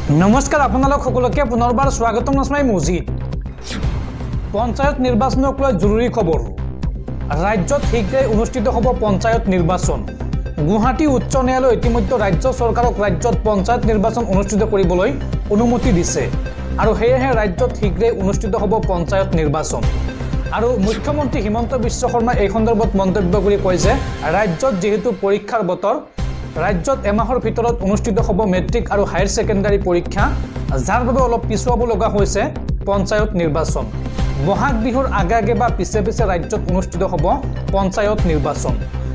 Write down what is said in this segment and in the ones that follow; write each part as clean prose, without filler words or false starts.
नमस्कार আপোনালোক সকলোকে পুনৰবাৰ স্বাগতম নসমাই মজিদ পঞ্চায়ত নিৰ্বাচনক লৈ জৰুৰী খবৰ ৰাজ্যত শীঘ্ৰে অনুষ্ঠিত হ'ব পঞ্চায়ত নিৰ্বাচন গুৱাহাটী উচ্চ ন্যায়ালয়ে ইতিমধ্যে ৰাজ্য চৰকাৰক ৰাজ্যত পঞ্চায়ত নিৰ্বাচন অনুষ্ঠিত কৰিবলৈ অনুমতি দিছে আৰু হেহে ৰাজ্যত শীঘ্ৰে অনুষ্ঠিত হ'ব পঞ্চায়ত নিৰ্বাচন আৰু মুখ্যমন্ত্ৰী হিমন্ত বিশ্ব শৰ্মা এই সন্দৰ্ভত মন্তব্য কৰি কয় যে ৰাজ্যত যেহেতু পৰীক্ষাৰ বতৰ ৰাজ্যত এমাহৰ ভিতৰত অনুষ্ঠিত হ'ব মেট্ৰিক আৰু হায়াৰ সেকেন্ডাৰী পৰীক্ষা যাৰ বাবে অলপ পিছুৱাব লগা হৈছে পঞ্চায়ত নিৰ্বাচন বহাগ বিহুৰ আগে বা পিছে ৰাজ্যত অনুষ্ঠিত হ'ব পঞ্চায়ত নিৰ্বাচন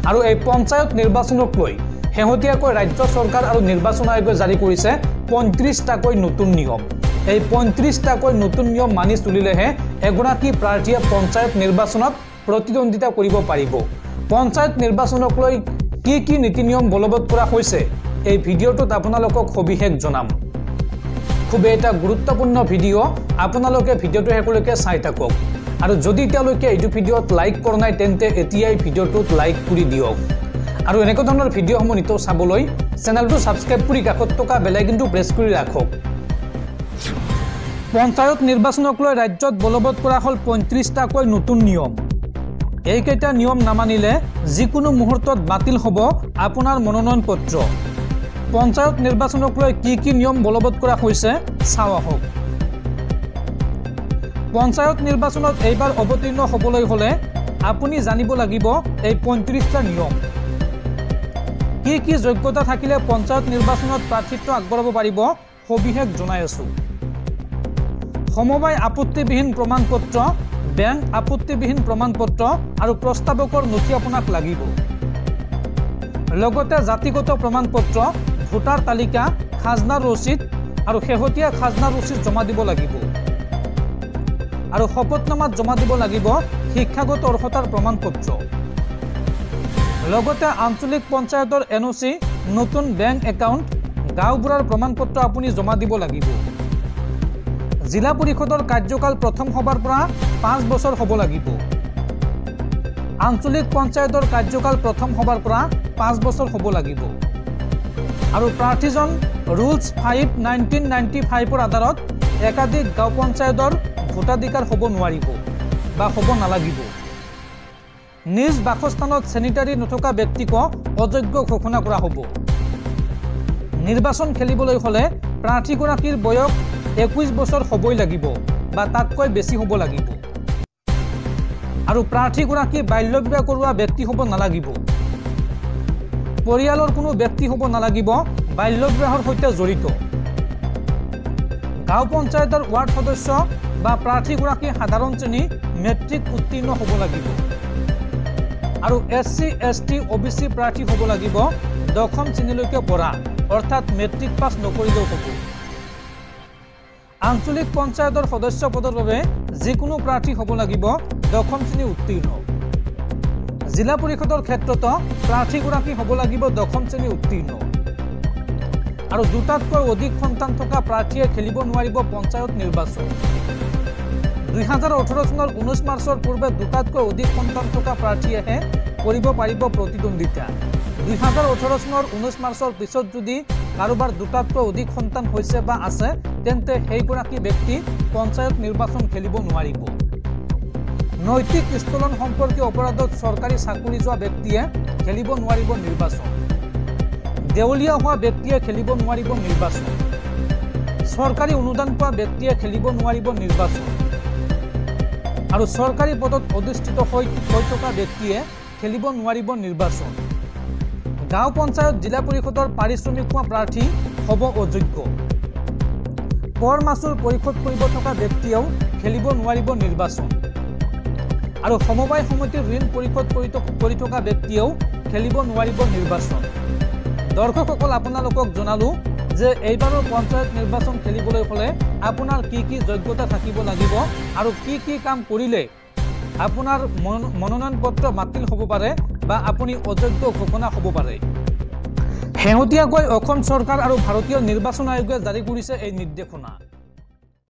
আৰু এই পঞ্চায়ত নিৰ্বাচনক লৈ হেহতিয়াকৈ ৰাজ্য চৰকাৰ আৰু নিৰ্বাচন আয়োগে জাৰি কৰিছে 35টাকৈ নতুন নিয়ম এই 35টাকৈ নতুন নিয়ম মানি চলিলেহে এগৰাকী প্ৰাৰ্থীয়ে পঞ্চায়ত নিৰ্বাচনত প্ৰতিদ্বন্দ্বিতা কৰিব পাৰিব পঞ্চায়ত নিৰ্বাচনক লৈ কি নীতি নিয়ম বলবৎ কৰা হৈছে এই ভিডিঅ'টোত আপোনালোকক সবিশেষ জনাম খুব এটা গুৰুত্বপূৰ্ণ ভিডিঅ' আপোনালোকে ভিডিঅ'টো হেকলৈকে চাই থাকক আৰু যদি তেওঁলোকে এই ভিডিঅ'ত লাইক কৰা নাই তেন্তে এতিয়াই ভিডিঅ'টোত লাইক কৰি দিয়ক আৰু এনেকুৱা ধৰণৰ ভিডিঅ'সমূহ নিতৌ চাবলৈ চেনেলটো সাবস্ক্ৰাইব কৰি কাষত থকা বেল আইকনটো প্ৰেছ কৰি ৰাখক পঞ্চায়ত নিৰ্বাচনক লৈ ৰাজ্যত বলবৎ কৰা হ'ল 35টাকৈ নতুন নিয়ম এইকেইটা নিয়ম নামানিলে যিকোনো মুহূৰ্তত বাতিল হ'ব আপোনাৰ মনোনয়ন পত্ৰ পঞ্চায়ত নিৰ্বাচনক লৈ কি নিয়ম বলবৎ কৰা হৈছে চাও আহক পঞ্চায়ত নিৰ্বাচনত এইবাৰ অৱতীৰ্ণ হ'বলৈ হলে আপুনি জানিব লাগিব এই 35টা নিয়ম কি যোগ্যতা থাকিলে পঞ্চায়ত নিৰ্বাচনত প্ৰাৰ্থিত্ব আগবঢ়াব পাৰিব সবিশেষ জনাই আছো সমবায় আপত্তিবিহীন প্ৰমাণপত্ৰ বেংক আপত্তিবিহীন প্ৰমাণপত্ৰ আৰু প্ৰস্তাৱকৰ নথি আপোনাক লাগিব লগতে জাতিগত প্ৰমাণপত্ৰ ভোটাৰ তালিকা খাজনাৰ ৰচিদ আৰু শেহতীয়া খাজনাৰ ৰচিদ জমা দিব লাগিব আৰু শপতনামাত জমা দিব লাগিব শিক্ষাগত অৰ্হতাৰ প্ৰমাণপত্ৰ লগতে আঞ্চলিক পঞ্চায়তৰ এনঅচি নতুন বেংক একাউণ্ট গাঁওবুঢ়াৰ প্ৰমাণপত্ৰ আপুনি জমা দিব লাগিব জিলা পৰিষদৰ কাৰ্যকাল প্ৰথম সভাৰ পৰা 5 বছৰ হ'ব লাগিব আঞ্চলিক পঞ্চায়তৰ কাৰ্যকাল প্ৰথম সভাৰ পৰা 5 বছৰ হ'ব লাগিব আৰু প্ৰাৰ্থীজন ৰুলছ 5/1995 আধাৰত একাধিক গাঁও পঞ্চায়তৰ ভোটাধিকাৰ হ'ব নোৱাৰিব বা হ'ব নালাগিব নিজ বাসস্থানত চেনিটাৰী নথকা ব্যক্তিক অযোগ্য ঘোষণা কৰা হ'ব নিৰ্বাচন খেলিবলৈ হলে প্ৰাৰ্থীগৰাকীৰ বয়স 21 বছৰ হ'বই লাগিব বা তাতকৈ বেছি হ'ব লাগিব আৰু প্ৰাৰ্থীগৰাকী বাল্য বিবাহ কৰোৱা ব্যক্তি হ'ব নালাগিব পৰিয়ালৰ কোনো ব্যক্তি হ'ব নালাগিব বাল্য বিবাহৰ সৈতে জড়িত গাঁও পঞ্চায়তৰ ৱাৰ্ড সদস্য বা প্ৰাৰ্থীগৰাকী সাধাৰণ শ্ৰেণী মেট্ৰিক উত্তীৰ্ণ হ'ব লাগিব আৰু এছচি এছটি ওবিচি প্ৰাৰ্থী হ'ব লাগিব দশম শ্ৰেণীলৈকে পঢ়া অৰ্থাৎ মেট্ৰিক পাছ নকৰিলেও হ'ব আঞ্চলিক পঞ্চায়তৰ সদস্য পদৰ বাবে যিকোনো প্ৰাৰ্থী হ'ব লাগিব দশম শ্ৰেণী উত্তীৰ্ণ জিলা পৰিষদৰ ক্ষেত্ৰত প্ৰাৰ্থীগৰাকী হ'ব লাগিব দশম শ্ৰেণী উত্তীৰ্ণ আৰু দুটাতকৈ অধিক সন্তান থকা প্ৰাৰ্থীয়ে খেলিব নোৱাৰিব পঞ্চায়ত নিৰ্বাচন 2018 চনৰ 19 মাৰ্চৰ পূৰ্বে দুটাতকৈ অধিক সন্তান থকা প্ৰাৰ্থীয়েহে কৰিব পাৰিব প্ৰতিদ্বন্দ্বিতা 2018 চনৰ 19 মাৰ্চৰ পিছত যদি কাৰোবাৰ দুটাতকৈ অধিক সন্তান হৈছে বা আছে তেন্তে সেইগৰাকী ব্যক্তি পঞ্চায়ত নিৰ্বাচন খেলিব নোৱাৰিব নৈতিক স্থলন সম্পৰ্কীয় অপৰাধত চৰকাৰী চাকৰি যোৱা ব্যক্তিয়ে খেলিব নোৱাৰিব নিৰ্বাচন দেউলীয়া হোৱা ব্যক্তিয়ে খেলিব নোৱাৰিব নিৰ্বাচন চৰকাৰী অনুদান পোৱা ব্যক্তিয়ে খেলিব নোৱাৰিব নিৰ্বাচন আৰু চৰকাৰী পদত অধিষ্ঠিত হৈ থকা ব্যক্তিয়ে খেলিব নোৱাৰিব নিৰ্বাচন গাঁও পঞ্চায়ত জিলা পৰিষদৰ পাৰিশ্ৰমিক পোৱা প্ৰাৰ্থী হ'ব অযোগ্য কৰ মাচুল পৰিশোধ কৰিব থকা ব্যক্তিয়েও খেলিব নোৱাৰিব নিৰ্বাচন আৰু সমবায় সমিতিৰ ঋণ পৰিশোধ কৰি থকা ব্যক্তিয়েও খেলিব নোৱাৰিব নিৰ্বাচন দৰ্শকসকল আপোনালোকক জনালো যে এইবাৰৰ পঞ্চায়ত নিৰ্বাচন খেলিবলৈ হলে আপোনাৰ কি যোগ্যতা থাকিব লাগিব আৰু কি কাম কৰিলে আপোনাৰ মনোনয়ন পত্ৰ বাতিল হ'ব পাৰে বা আপুনি অযোগ্য ঘোষণা হ'ব পাৰে শেহতীয়াকৈ অসম চৰকাৰ আৰু ভাৰতীয় নিৰ্বাচন আয়োগে জাৰি কৰিছে এই নিৰ্দেশনা